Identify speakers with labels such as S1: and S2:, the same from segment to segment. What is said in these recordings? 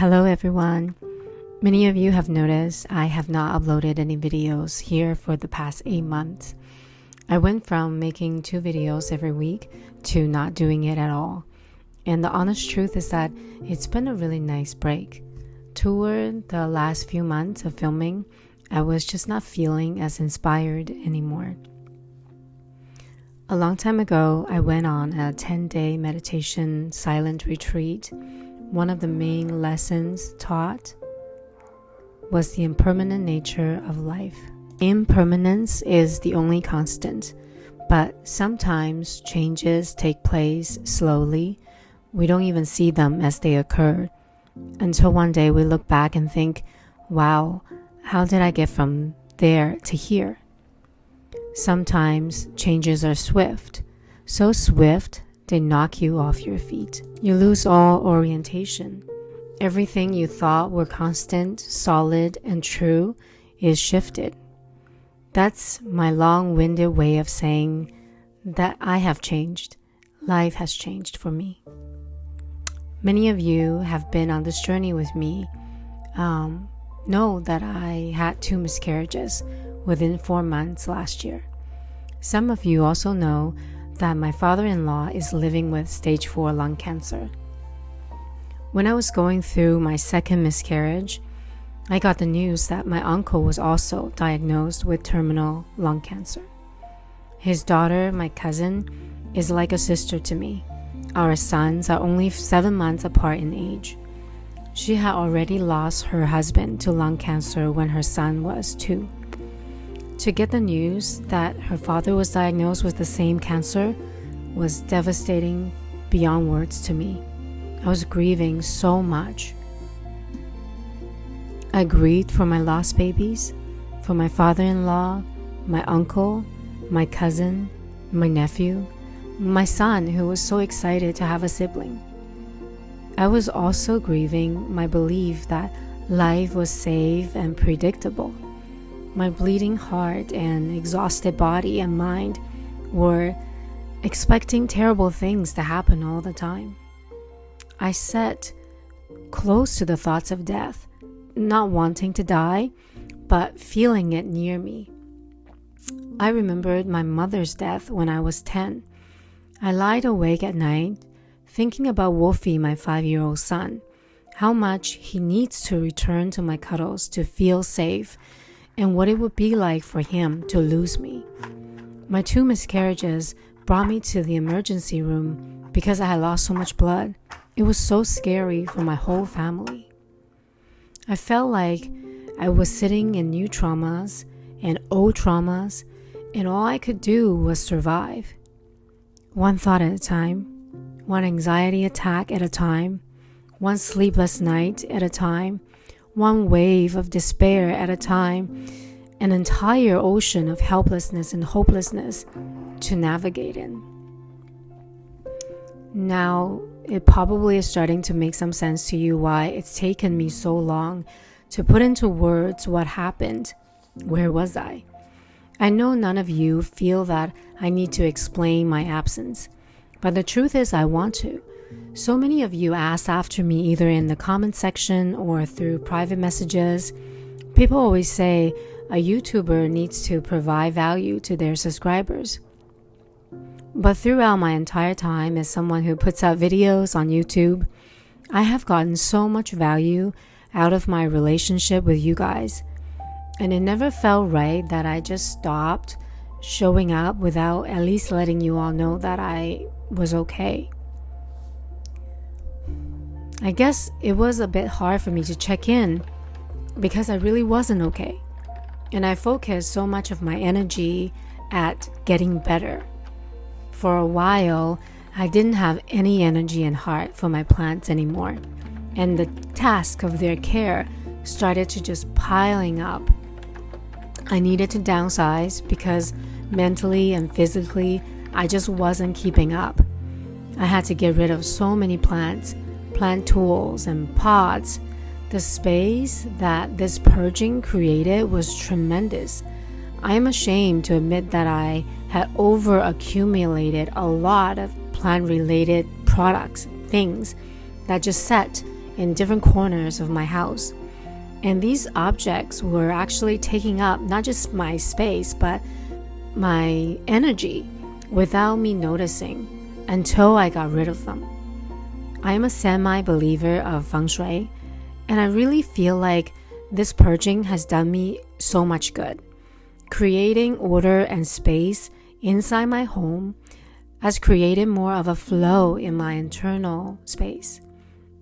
S1: Hello everyone. Many of you have noticed I have not uploaded any videos here for the past 8 months. I went from making 2 videos every week to not doing it at all. And the honest truth is that it's been a really nice break. Toward the last few months of filming, I was just not feeling as inspired anymore. A long time ago, I went on a 10-day meditation silent retreat. One of the main lessons taught was the impermanent nature of life. Impermanence is the only constant, but sometimes changes take place slowly. We don't even see them as they occur until one day we look back and think, wow, how did I get from there to here? Sometimes changes are swift, so swift they knock you off your feet. You lose all orientation. Everything you thought were constant, solid, and true is shifted. That's my long-winded way of saying that I have changed. Life has changed for me. Many of you have been on this journey with me. Know that I had 2 miscarriages within 4 months last year. Some of you also know that my father-in-law is living with stage 4 lung cancer. When I was going through my 2nd miscarriage, I got the news that my uncle was also diagnosed with terminal lung cancer. His daughter, my cousin, is like a sister to me. Our sons are only 7 months apart in age. She had already lost her husband to lung cancer when her son was 2. To get the news that her father was diagnosed with the same cancer was devastating beyond words to me. I was grieving so much. I grieved for my lost babies, for my father-in-law, my uncle, my cousin, my nephew, my son who was so excited to have a sibling. I was also grieving my belief that life was safe and predictable. My bleeding heart and exhausted body and mind were expecting terrible things to happen all the time. I sat close to the thoughts of death, not wanting to die, but feeling it near me. I remembered my mother's death when I was 10. I lied awake at night, thinking about Wolfie, my 5-year-old son, how much he needs to return to my cuddles to feel safe, and what it would be like for him to lose me. My 2 miscarriages brought me to the emergency room because I had lost so much blood. It was so scary for my whole family. I felt like I was sitting in new traumas and old traumas, and all I could do was survive. One thought at a time, one anxiety attack at a time, one sleepless night at a time, one wave of despair at a time, an entire ocean of helplessness and hopelessness to navigate in. Now, it probably is starting to make some sense to you why it's taken me so long to put into words what happened. Where was I? I know none of you feel that I need to explain my absence, but the truth is I want to. So many of you asked after me either in the comment section or through private messages. People always say a YouTuber needs to provide value to their subscribers. But throughout my entire time as someone who puts out videos on YouTube, I have gotten so much value out of my relationship with you guys. And it never felt right that I just stopped showing up without at least letting you all know that I was okay. I guess it was a bit hard for me to check in because I really wasn't okay. And I focused so much of my energy at getting better. For a while, I didn't have any energy and heart for my plants anymore. And the task of their care started to just piling up. I needed to downsize because mentally and physically, I just wasn't keeping up. I had to get rid of so many plants, plant tools, and pots. The space that this purging created was tremendous. I am ashamed to admit that I had over-accumulated a lot of plant-related products, things that just sat in different corners of my house. And these objects were actually taking up not just my space, but my energy without me noticing until I got rid of them. I am a semi-believer of feng shui, and I really feel like this purging has done me so much good. Creating order and space inside my home has created more of a flow in my internal space.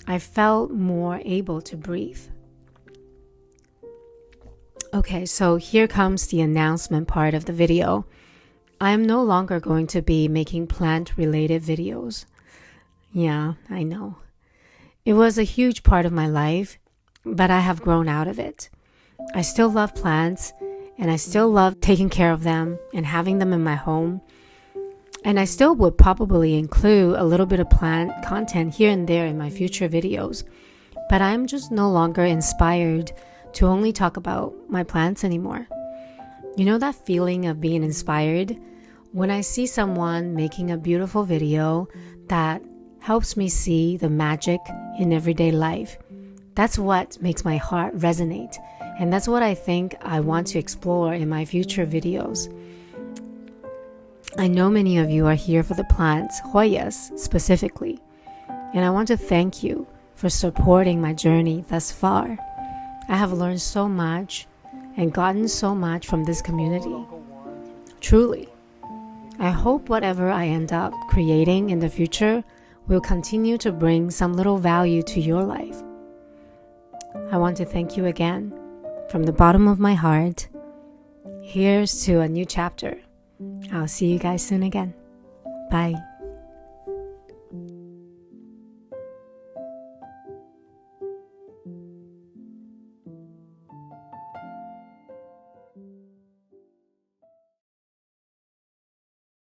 S1: I felt more able to breathe. Okay, so here comes the announcement part of the video. I am no longer going to be making plant-related videos. Yeah, I know. It was a huge part of my life, but I have grown out of it. I still love plants, and I still love taking care of them and having them in my home. And I still would probably include a little bit of plant content here and there in my future videos. But I'm just no longer inspired to only talk about my plants anymore. You know that feeling of being inspired? When I see someone making a beautiful video that helps me see the magic in everyday life, that's what makes my heart resonate. And that's what I think I want to explore in my future videos. I know many of you are here for the plants, Hoyas specifically, and I want to thank you for supporting my journey thus far. I have learned so much and gotten so much from this community. Truly, I hope whatever I end up creating in the future will continue to bring some little value to your life. I want to thank you again from the bottom of my heart. Here's to a new chapter. I'll see you guys soon again. Bye.